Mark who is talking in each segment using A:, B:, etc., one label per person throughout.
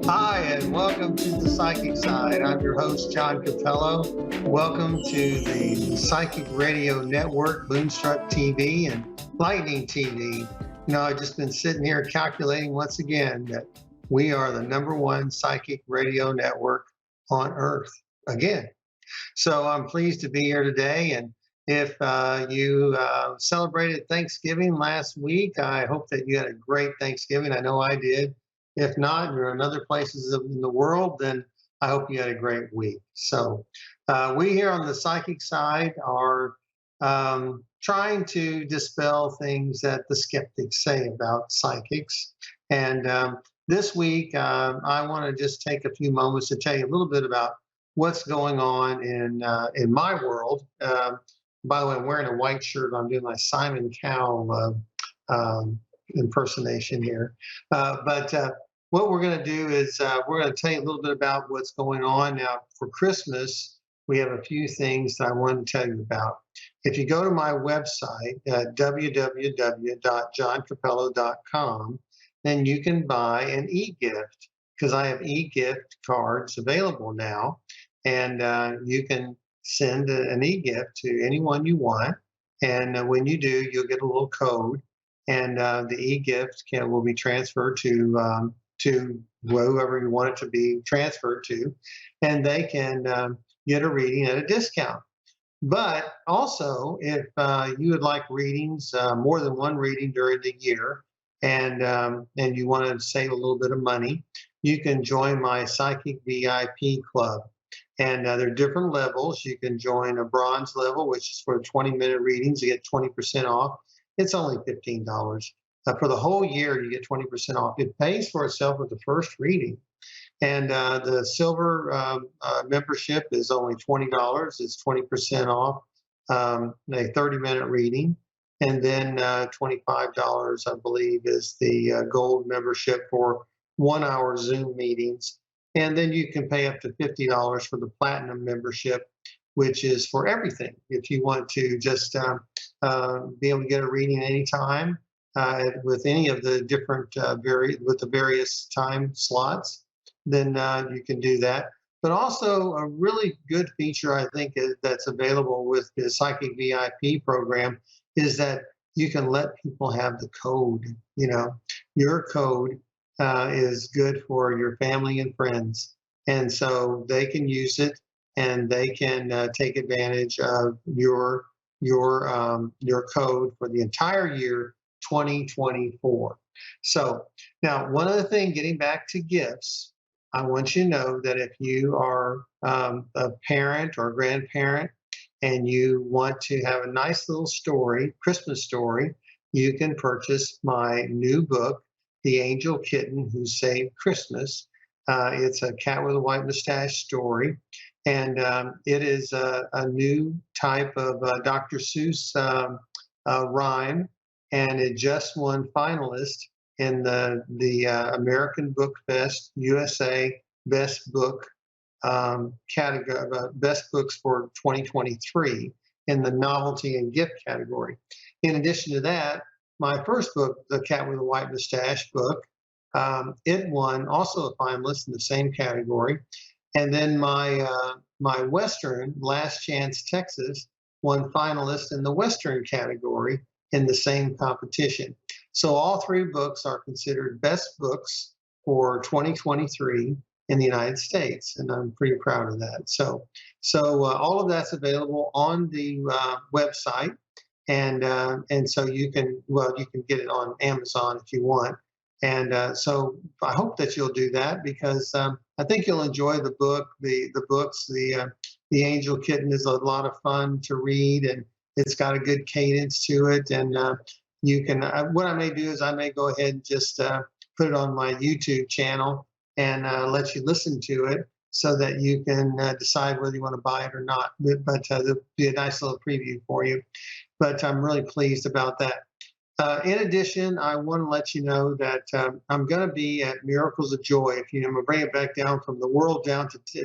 A: Hi, and welcome to the Psychic Side. I'm your host, John Cappello. Welcome to the Psychic Radio Network, Moonstruck TV, and Lightning TV. I've just been sitting here calculating once again that we are the #1 psychic radio network on Earth again. So I'm pleased to be here today. And if you celebrated Thanksgiving last week, I hope that you had a great Thanksgiving. I know I did. If not, you're in other places in the world, then I hope you had a great week. So we here on the psychic side are trying to dispel things that the skeptics say about psychics. And this week, I want to just take a few moments to tell you a little bit about what's going on in my world. By the way, I'm wearing a white shirt. I'm doing my Simon Cowell impersonation here. But what we're going to do is we're going to tell you a little bit about what's going on now for Christmas. We have a few things that I want to tell you about. If you go to my website at www.johncappello.com, then you can buy an e-gift, because I have e-gift cards available now, and you can send an e-gift to anyone you want. And when you do, you'll get a little code, and the e-gift will be transferred to whoever you want it to be transferred to, and they can get a reading at a discount. But also, if you would like readings, more than one reading during the year, and you want to save a little bit of money, you can join my Psychic VIP Club. And there are different levels. You can join a bronze level, which is for 20-minute readings. You get 20% off. It's only $15. For the whole year, you get 20% off. It pays for itself with the first reading. And the silver membership is only $20. It's 20% off a 30-minute reading. And then $25, I believe, is the gold membership for 1-hour Zoom meetings. And then you can pay up to $50 for the platinum membership, which is for everything. If you want to just be able to get a reading anytime with any of the different with the various time slots, then you can do that. But also a really good feature I think that's available with the Psychic VIP program is that you can let people have the code. Your code is good for your family and friends, and so they can use it and they can take advantage of your code for the entire year 2024. So now, one other thing, getting back to gifts, I want you to know that if you are a parent or a grandparent and you want to have a nice little story, Christmas story, you can purchase my new book, The Angel Kitten Who Saved Christmas. It's a cat with a white mustache story. And it is a new type of Dr. Seuss rhyme. And it just won finalist in the American Book Fest USA Best Book category, Best Books for 2023 in the novelty and gift category. In addition to that, my first book, The Cat with a White Mustache book, it won also a finalist in the same category. And then my Western, Last Chance Texas, won finalist in the Western category in the same competition. So all three books are considered best books for 2023 in the United States, and I'm pretty proud of that. So all of that's available on the website, and so you can get it on Amazon if you want. And so I hope that you'll do that, because I think you'll enjoy the book. The books, the Angel Kitten is a lot of fun to read, and it's got a good cadence to it. And you can, what I may do is I may go ahead and just put it on my YouTube channel and let you listen to it, so that you can decide whether you want to buy it or not. But there'll be a nice little preview for you. But I'm really pleased about that. In addition, I want to let you know that I'm going to be at Miracles of Joy. I'm going to bring it back down from the world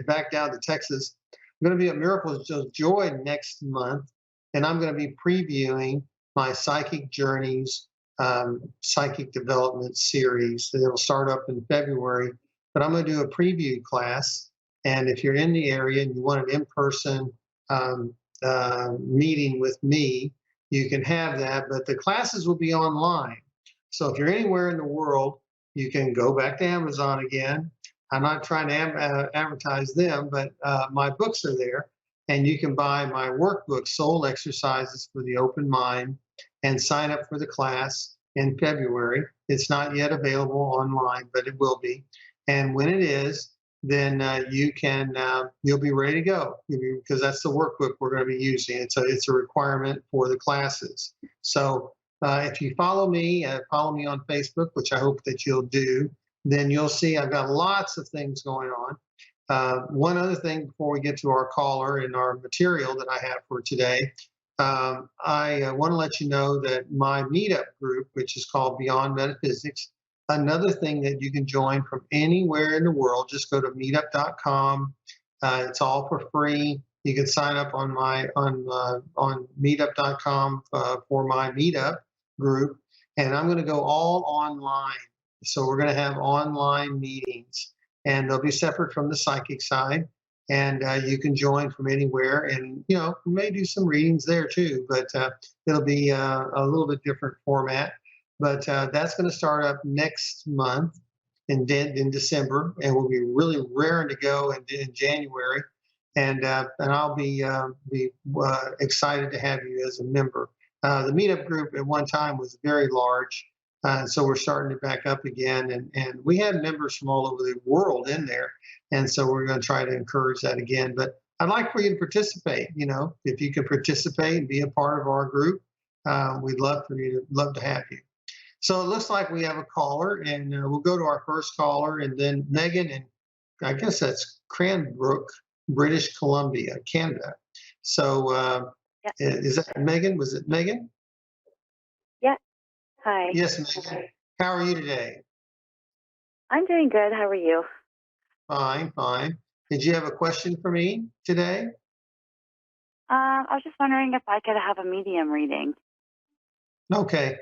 A: back down to Texas. I'm going to be at Miracles of Joy next month, and I'm going to be previewing my Psychic Journeys Psychic Development Series. It'll start up in February, but I'm going to do a preview class. And if you're in the area and you want an in-person um, meeting with me, you can have that. But the classes will be online. So if you're anywhere in the world, you can go back to Amazon again. I'm not trying to advertise them, but my books are there. And you can buy my workbook, Soul Exercises for the Open Mind, and sign up for the class in February. It's not yet available online, but it will be. And when it is, then you'll be ready to go because that's the workbook we're going to be using. It's a requirement for the classes. So if you follow me on Facebook, which I hope that you'll do, then you'll see I've got lots of things going on. One other thing before we get to our caller and our material that I have for today, I want to let you know that my meetup group, which is called Beyond Metaphysics, another thing that you can join from anywhere in the world, just go to meetup.com. It's all for free. You can sign up on meetup.com for my meetup group, and I'm going to go all online. So we're going to have online meetings, and they'll be separate from the psychic side. And you can join from anywhere, and we may do some readings there too, but it'll be a little bit different format. But that's going to start up next month in December, and we'll be really raring to go in January. And I'll be excited to have you as a member. The meetup group at one time was very large, so we're starting to back up again, and we had members from all over the world in there, and so we're going to try to encourage that again. But I'd like for you to participate. If you can participate and be a part of our group, we'd love to have you. So it looks like we have a caller, and we'll go to our first caller, and then Megan, and I guess that's Cranbrook, British Columbia, Canada. So
B: Yeah.
A: is that Megan? Was it Megan?
B: Yeah. Hi.
A: Yes, Megan. How are you today?
B: I'm doing good. How are you?
A: Fine, fine. Did you have a question for me today?
B: I was just wondering if I could have a medium reading.
A: Okay.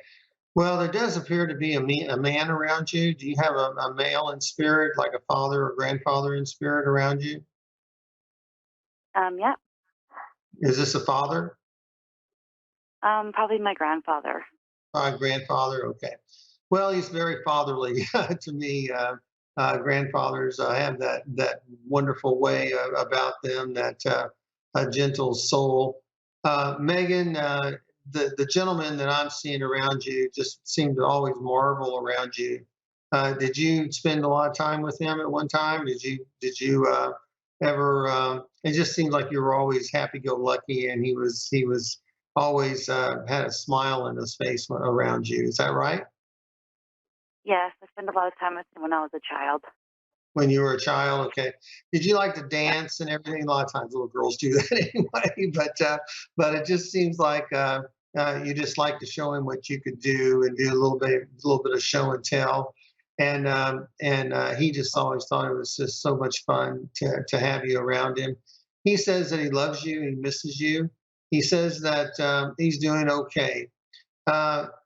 A: Well, there does appear to be a man around you. Do you have a male in spirit, like a father or grandfather in spirit around you?
B: Yeah.
A: Is this a father?
B: Probably my grandfather.
A: Grandfather. Okay. Well, he's very fatherly to me. Grandfathers have that wonderful way about them, that a gentle soul. Megan, the gentleman that I'm seeing around you just seemed to always marvel around you. Did you spend a lot of time with him at one time? Did you ever? It just seems like you were always happy-go-lucky, and he was always had a smile on his face around you. Is that right?
B: Yes, I spent a lot of time with him when I was a child.
A: When you were a child, okay. Did you like to
B: Yeah.
A: dance and everything? A lot of times little girls do that anyway, but it just seems like you just like to show him what you could do and do a little bit of show and tell. And he just always thought it was just so much fun to have you around him. He says that he loves you, he misses you. He says that he's doing okay.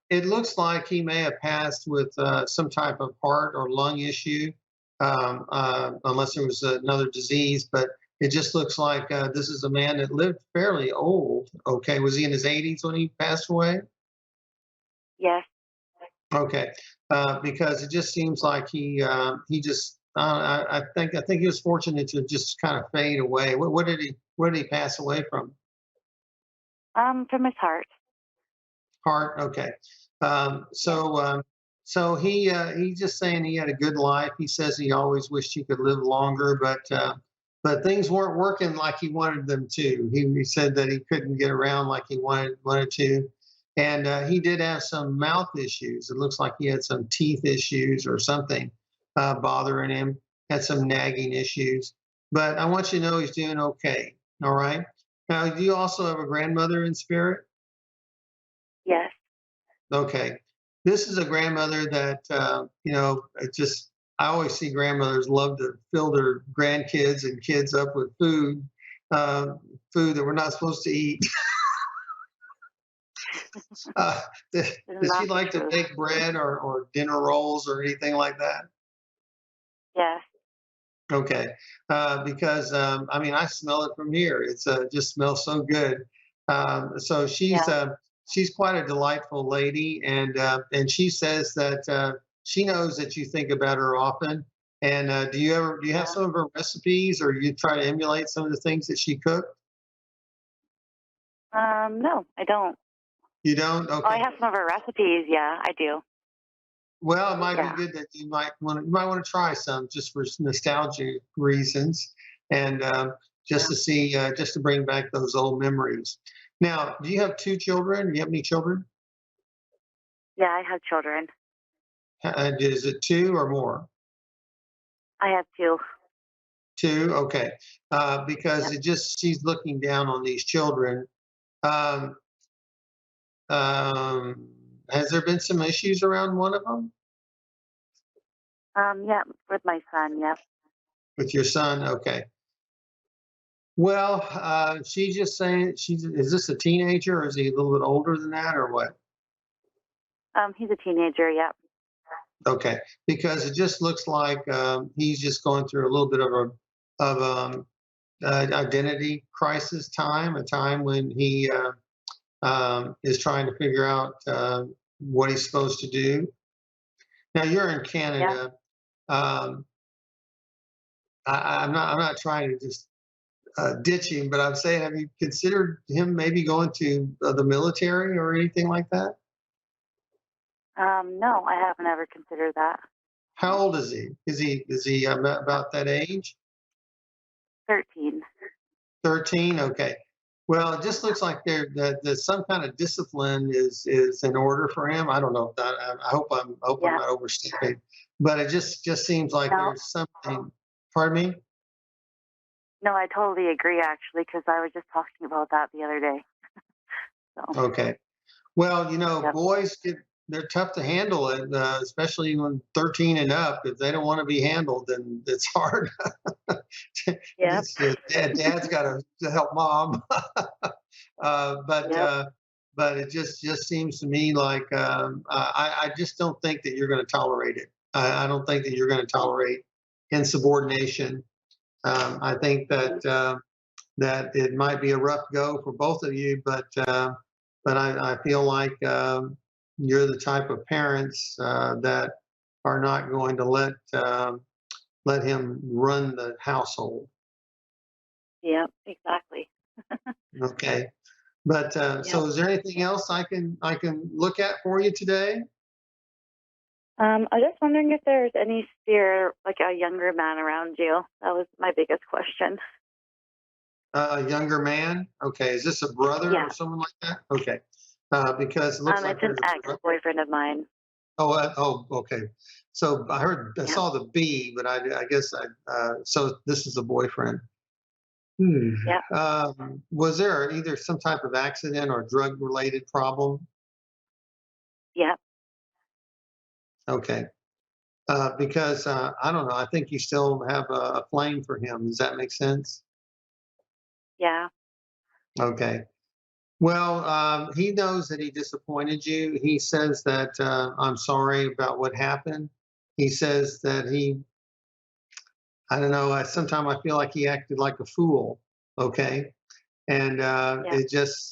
A: It looks like he may have passed with some type of heart or lung issue, unless there was another disease. But it just looks like this is a man that lived fairly old. Okay, was he in his 80s when he passed away?
B: Yes.
A: Okay, because it just seems like he just I think he was fortunate to just kind of fade away. What did he pass away from?
B: From his heart.
A: Heart. Okay.
B: Yes.
A: So he's just saying he had a good life. He says he always wished he could live longer, but things weren't working like he wanted them to. He said that he couldn't get around like he wanted to, and he did have some mouth issues. It looks like he had some teeth issues or something bothering him. Had some nagging issues, but I want you to know he's doing okay. All right. Now, do you also have a grandmother in spirit?
B: Yes.
A: Okay. This is a grandmother that, it just, I always see grandmothers love to fill their grandkids and kids up with uh, food that we're not supposed to eat. uh,
B: Isn't
A: does she
B: that the
A: like to
B: truth?
A: bake bread or dinner rolls or anything like that?
B: Yes.
A: Okay, because I mean, I smell it from here. It's just smells so good. So
B: Yeah.
A: she's quite a delightful lady, and she says that she knows that you think about her often. And do you have
B: Yeah.
A: some of her recipes, or you try to emulate some of the things that she cooked?
B: No, I don't.
A: You don't?
B: Oh, I
A: Okay.
B: have some of her recipes. Yeah, I do.
A: Well, it might be
B: Yeah.
A: good that you might want to try some just for nostalgia reasons, and just
B: Yeah.
A: to see just to bring back those old memories. Now, do you have two children? Do you have any children?
B: Yeah, I have children.
A: Is it two or more?
B: I have two.
A: Two. Okay, because
B: Yep.
A: it just she's looking down on these children. Um, um, has there been some issues around one of them
B: Yeah, with my son. Yep.
A: with your son? Okay. Well, she's just saying she's is this a teenager or is he a little bit older than that or what?
B: He's a teenager. Yep.
A: Okay, because it just looks like he's just going through a little bit of identity crisis time, a time when he is trying to figure out what he's supposed to do. Now you're in
B: Yeah.
A: Canada. Um, I'm not trying to just ditch him, but I'm saying, have you considered him maybe going to the military or anything like that?
B: No, I haven't ever considered that.
A: How
B: No.
A: old is he? Is he about that age?
B: 13.
A: 13. Okay. Well, it just
B: Yeah.
A: looks like that some kind of discipline is in order for him. I don't know if that. I hope I'm
B: Yeah.
A: not overstepping, but it just seems like
B: No,
A: there's something. Pardon me.
B: no, I totally agree actually, because I was just talking about that the other day. So,
A: Okay. Well,
B: yep.
A: boys they're tough to handle, and especially when 13 and up. If they don't want to be handled, then it's hard.
B: Yep.
A: Dad's got to help mom. uh, but
B: Yep.
A: uh, but it just seems to me like I just don't think that you're going to tolerate it. I don't think that you're going to
B: Oh.
A: tolerate insubordination. I think
B: Mhm.
A: that it might be a rough go for both of you, but I feel like you're the type of parents that are not going to let him run the household.
B: Yep. Exactly.
A: Okay. But
B: Yep.
A: so, is there anything else I can look at for you today?
B: I was just wondering if there's any sphere, like a younger man around you. That was my biggest question.
A: A younger man. Okay. Is this a brother or
B: Yeah.
A: someone like that? Okay. Because it looks like
B: It's an
A: there's a brother.
B: ex-boyfriend of mine.
A: Oh, okay. So I
B: Yeah.
A: saw the B, but I guess so this is a boyfriend. Hmm.
B: Yep.
A: Was there either some type of accident or drug related problem?
B: Yep.
A: Okay. Because I don't know. I think you still have a flame for him. Does that make sense?
B: Yeah.
A: Okay. Well, he knows that he disappointed you. He says that I'm sorry about what happened. He says that I don't know. Sometimes I feel like he acted like a fool. Okay, and
B: Yep.
A: it just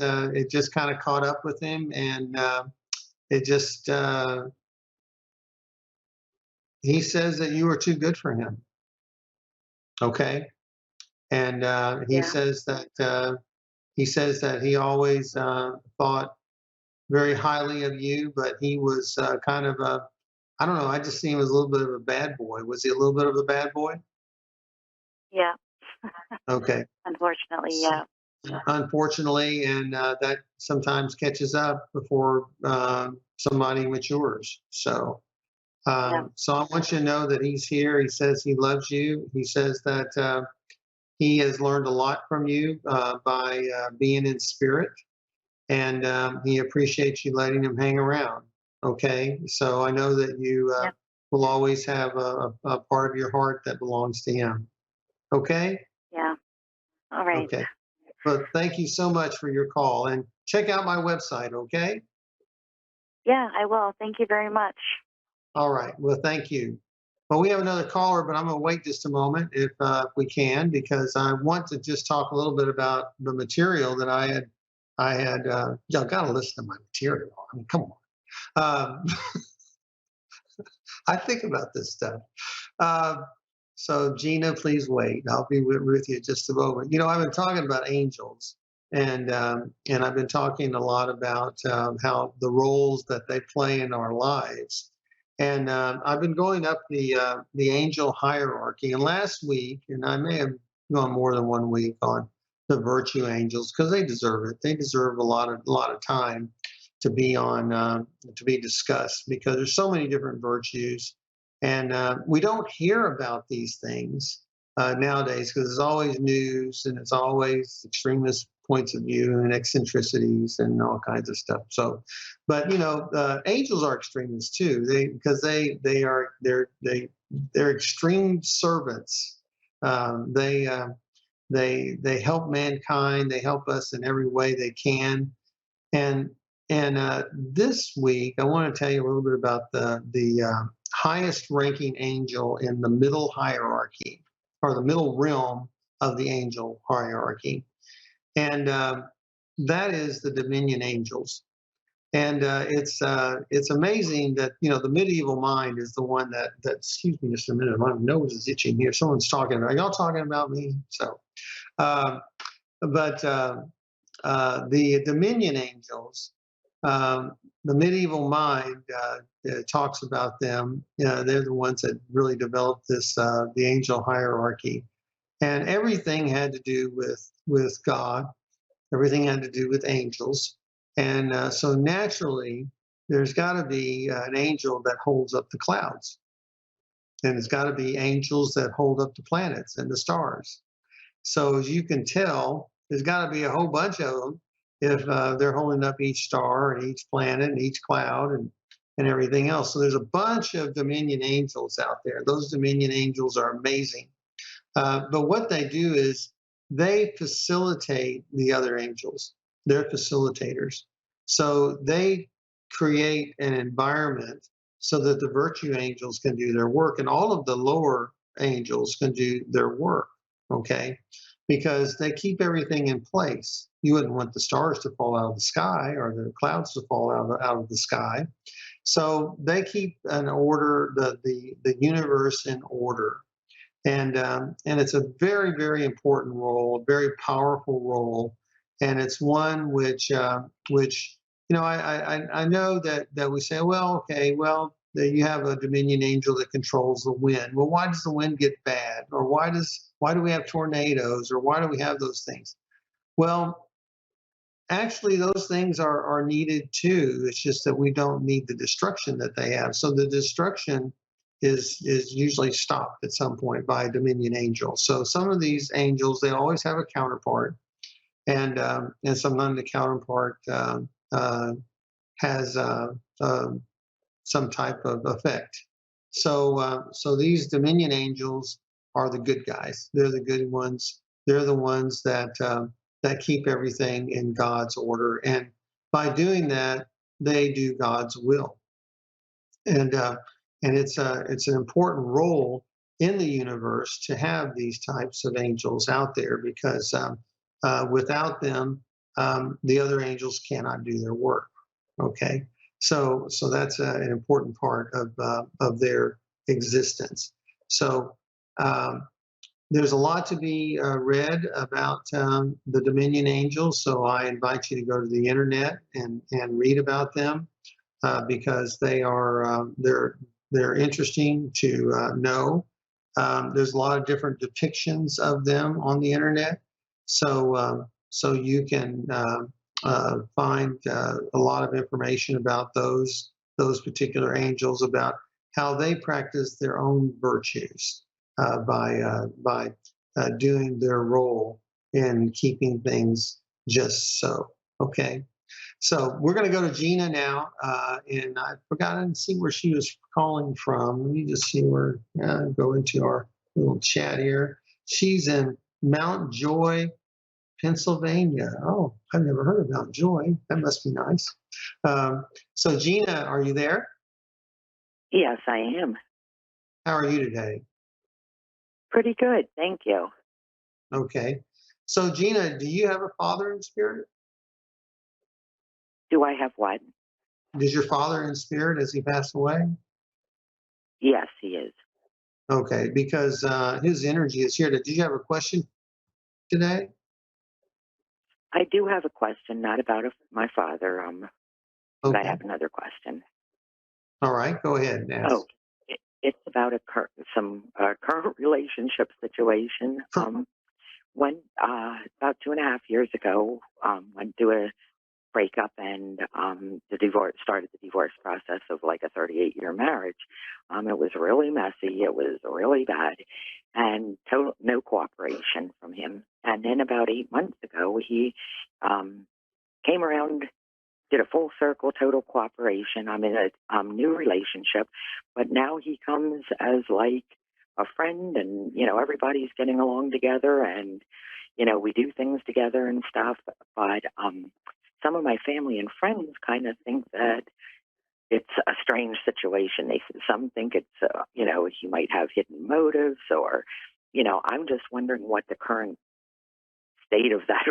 A: kind of caught up with him, and it just he says that you were too good for him. Okay, and
B: Yeah.
A: he says that he always thought very highly of you, but he was kind of a I don't know. I just see him as a little bit of a bad boy. Was he a little bit of a bad boy?
B: Yeah.
A: Okay.
B: Unfortunately, yeah.
A: Unfortunately, and that sometimes catches up before somebody matures.
B: Yeah.
A: So I want you to know that he's here. He says he loves you. He says that he has learned a lot from you by being in spirit, and he appreciates you letting him hang around. Okay, so I know that you
B: Yep.
A: will always have a part of your heart that belongs to him. Okay,
B: Yeah. All right.
A: okay. But thank you so much for your call and check out my website, okay?
B: Yeah, I will. Thank you very much.
A: All right. Well, thank you. Well, we have another caller, but I'm going to wait just a moment if we can, because I want to just talk a little bit about the material that I had. Y'all got to listen to my material. I mean, come on. I think about this stuff. Uh, so, Gina, please wait. I'll be with you just a moment. I've been talking about angels, and I've been talking a lot about how the roles that they play in our lives. And I've been going up the angel hierarchy. And last week, and I may have gone more than 1 week on the virtue angels because they deserve it. They deserve a lot of time to be on to be discussed because there's so many different virtues, and we don't hear about these things nowadays because it's always news and it's always extremist points of view and eccentricities and all kinds of stuff. So, but angels are extremists too. They're extreme servants. They help mankind. They help us in every way they can. And this week, I want to tell you a little bit about the highest ranking angel in the middle hierarchy, or the middle realm of the angel hierarchy, and that is the dominion angels. And it's amazing that the medieval mind is the one that. Excuse me, just a minute. My nose is itching here. Someone's talking. Are y'all talking about me? So, uh, but. The dominion angels, the medieval mind talks about them. They're the ones that really developed the angel hierarchy, and everything had to do with God. Everything had to do with angels, and so naturally, there's got to be an angel that holds up the clouds, and it's got to be angels that hold up the planets and the stars. So as you can tell, there's got to be a whole bunch of them if they're holding up each star and each planet and each cloud and everything else. So there's a bunch of dominion angels out there. Those dominion angels are amazing. But what they do is they facilitate the other angels. They're facilitators. So they create an environment so that the virtue angels can do their work and all of the lower angels can do their work. Okay, because they keep everything in place. You wouldn't want the stars to fall out of the sky or the clouds to fall out of the sky. So they keep an order, the universe in order. And it's a very, very important role, a very powerful role. And it's one which I know that we say, well, okay, well, that you have a dominion angel that controls the wind. Well, why does the wind get bad? Or why do we have tornadoes? Or why do we have those things? Well, actually, those things are needed too. It's just that we don't need the destruction that they have. So the destruction is usually stopped at some point by a dominion angel. So some of these angels, they always have a counterpart, and sometimes the counterpart has some type of effect. So these dominion angels are the good guys. They're the good ones. They're the ones that keep everything in God's order, and by doing that, they do God's will. And it's an important role in the universe to have these types of angels out there because without them, the other angels cannot do their work. Okay, so that's an important part of their existence. So there's a lot to be read about the Dominion angels. So I invite you to go to the internet and read about them because they're interesting to know. There's a lot of different depictions of them on the internet, so you can find a lot of information about those particular angels, about how they practice their own virtues by doing their role in keeping things just so. Okay. So we're going to go to Gina now, and I've forgotten to see where she was calling from. Let me just see where, go into our little chat here. She's in Mount Joy, Pennsylvania. Oh, I've never heard of Mount Joy. That must be nice. So Gina, are you there?
C: Yes, I am.
A: How are you today?
B: Pretty good, thank you.
A: Okay. So, Gina, do you have a father in spirit?
B: Do I have what?
A: Is your father in spirit as he passed away?
B: Yes, he is.
A: Okay, because his energy is here. Did you have a question today?
B: I do have a question, not about my father, but I
A: Okay.
B: have another question.
A: All right. Go ahead and
B: Oh,
A: ask.
B: it's about some current relationship situation. When about 2.5 years ago, went through a breakup and the divorce started the divorce process of like a 38-year marriage. It was really messy. It was really bad, and total no cooperation from him. And then about 8 months ago, he um, came around, did a full circle, total cooperation. I'm in a new relationship, but now he comes as like a friend, and everybody's getting along together, and we do things together and stuff. But some of my family and friends kind of think that it's a strange situation. Some think it's he might have hidden motives, or I'm just wondering what the current state of that.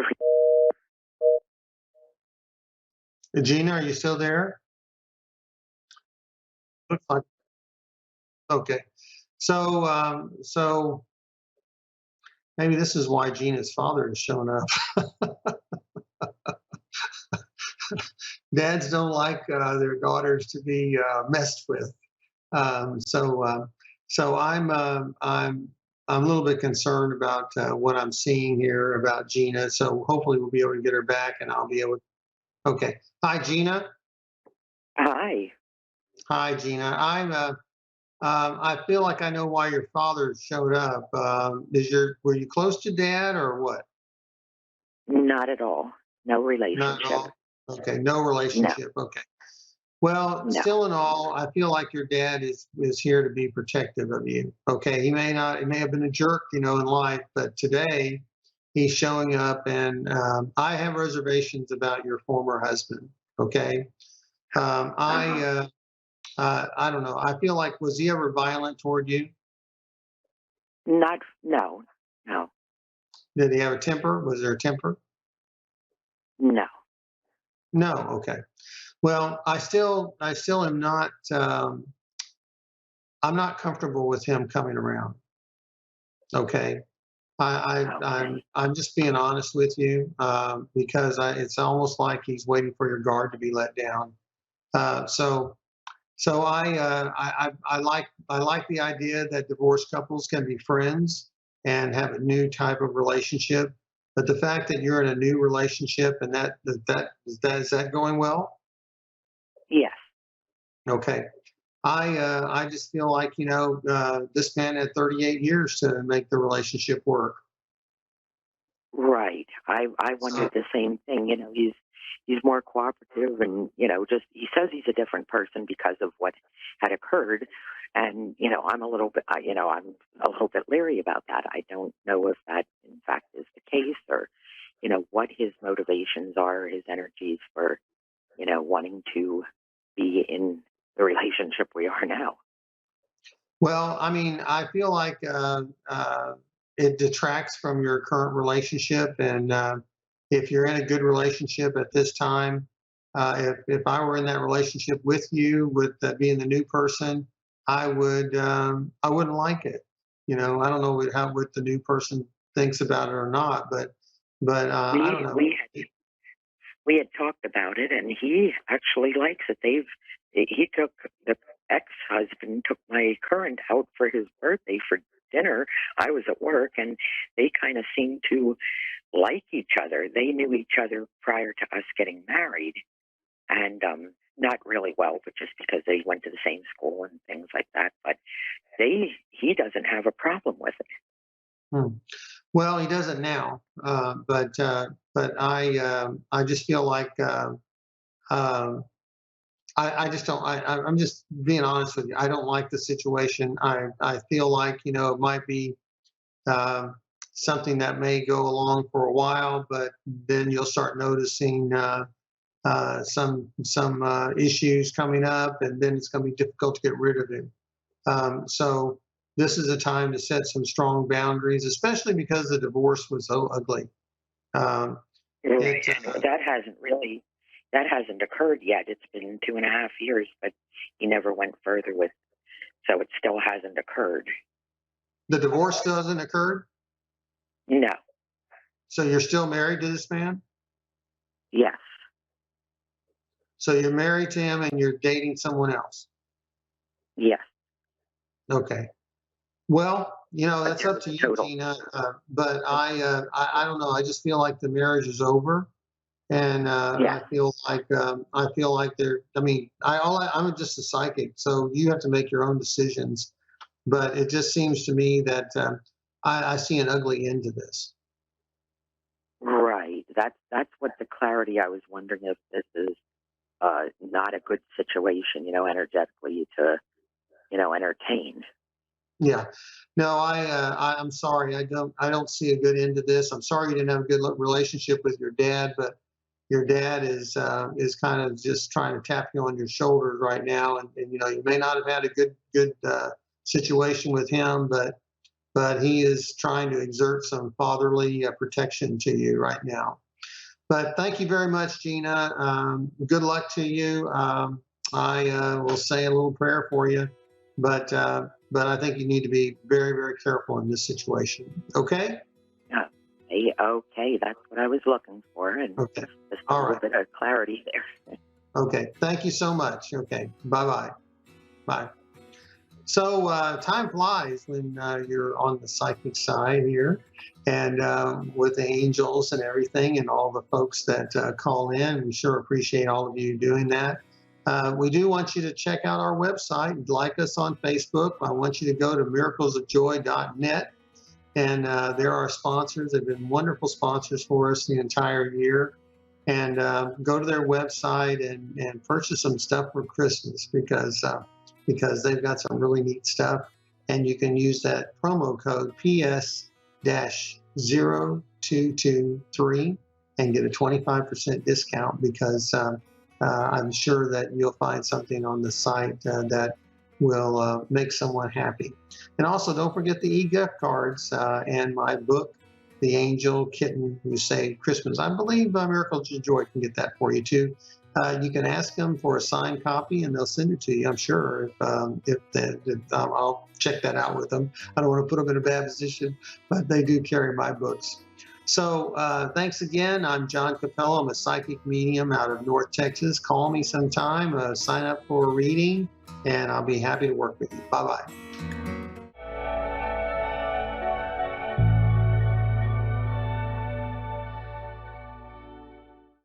A: Gina, are you still there? Looks like okay. So maybe this is why Gina's father has shown up. Dads don't like their daughters to be messed with. Um, so, uh, so I'm a little bit concerned about what I'm seeing here about Gina. So hopefully we'll be able to get her back, and I'll be able. Okay. Hi, Gina.
B: Hi.
A: Hi, Gina. I feel like I know why your father showed up. Were you close to Dad or what?
B: Not at all. No
A: Not at
B: relationship.
A: all. Okay. No
B: No.
A: relationship. Okay. Well,
B: No.
A: still in all, I feel like your dad is here to be protective of you. Okay, he may have been a jerk, in life, but today he's showing up, and I have reservations about your former husband. Okay,
B: Uh huh.
A: I don't know. I feel like was he ever violent toward you?
B: Not. No. No.
A: Did he have a temper? Was there a temper?
B: No.
A: No. Okay. Well, I still am not. I'm not comfortable with him coming around. Okay.
B: Okay.
A: I'm just being honest with you because it's almost like he's waiting for your guard to be let down. So I like the idea that divorced couples can be friends and have a new type of relationship. But the fact that you're in a new relationship and that is that going well?
B: Yes.
A: Okay. I just feel like this man had 38 years to make the relationship work.
B: Right. I
A: So
B: wondered the same thing. He's more cooperative, and just he says he's a different person because of what had occurred, and I'm a little bit I'm a little bit leery about that. I don't know if that in fact is the case, or what his motivations are, his energies for wanting to be in the relationship we are now.
A: well, I mean, I feel like it detracts from your current relationship. And if you're in a good relationship at this time, if I were in that relationship with you, with being the new person, I wouldn't like it. I don't know what the new person thinks about it or not, but I
B: We
A: don't know.
B: we we had talked about it, and he actually likes it. He took the ex-husband took my current out for his birthday for dinner. I was at work, and they kind of seemed to like each other. They knew each other prior to us getting married, and not really well, but just because they went to the same school and things like that. But he doesn't have a problem with it.
A: Hmm. Well, he doesn't now, but I just feel like. Um, I just don't. I'm just being honest with you. I don't like the situation. I feel like it might be um, something that may go along for a while, but then you'll start noticing some issues coming up, and then it's going to be difficult to get rid of him. So this is a time to set some strong boundaries, especially because the divorce was so ugly. Um,
B: Right.
A: it,
B: And that hasn't occurred yet. It's been 2.5 years, but he never went further with, so it still hasn't occurred.
A: the divorce still hasn't occurred.
B: No.
A: So you're still married to this man.
B: Yes.
A: So you're married to him and you're dating someone else.
B: Yes.
A: Okay. Well,
B: But
A: that's
B: there
A: up
B: was
A: to
B: a
A: you,
B: total.
A: Gina. But I don't know. I just feel like the marriage is over, and
B: Yes.
A: I feel like they're. I mean, I'm just a psychic, so you have to make your own decisions. But it just seems to me that I see an ugly end to this.
B: Right. That's what the clarity I was wondering if this is not a good situation, energetically to, entertain.
A: Yeah. No, I'm sorry. I don't see a good end to this. I'm sorry you didn't have a good relationship with your dad, but your dad is kind of just trying to tap you on your shoulders right now, and you may not have had a good situation with him, but he is trying to exert some fatherly protection to you right now. But thank you very much, Gina. Good luck to you. I will say a little prayer for you, but I think you need to be very, very careful in this situation. Okay?
B: Yeah. Okay, that's what I was looking for, and
A: Okay.
B: just a
A: All
B: little
A: right.
B: bit of clarity there.
A: Okay. Thank you so much. Okay. Bye-bye. Bye. So time flies when you're on the psychic side here, and with the angels and everything, and all the folks that call in. We sure appreciate all of you doing that. We do want you to check out our website, like us on Facebook. I want you to go to miraclesofjoy.net, and there are sponsors. They've been wonderful sponsors for us the entire year. And go to their website and purchase some stuff for Christmas because they've got some really neat stuff. And you can use that promo code PS-0223 and get a 25% discount because I'm sure that you'll find something on the site that will make someone happy. And also, don't forget the e-gift cards and my book, The Angel Kitten Who Saved Christmas. I believe Miracles of Joy can get that for you too. You can ask them for a signed copy, and they'll send it to you. I'm sure if I'll check that out with them. I don't want to put them in a bad position, but they do carry my books. So thanks again. I'm John Cappello. I'm a psychic medium out of North Texas. Call me sometime. Sign up for a reading, and I'll be happy to work with you. Bye bye.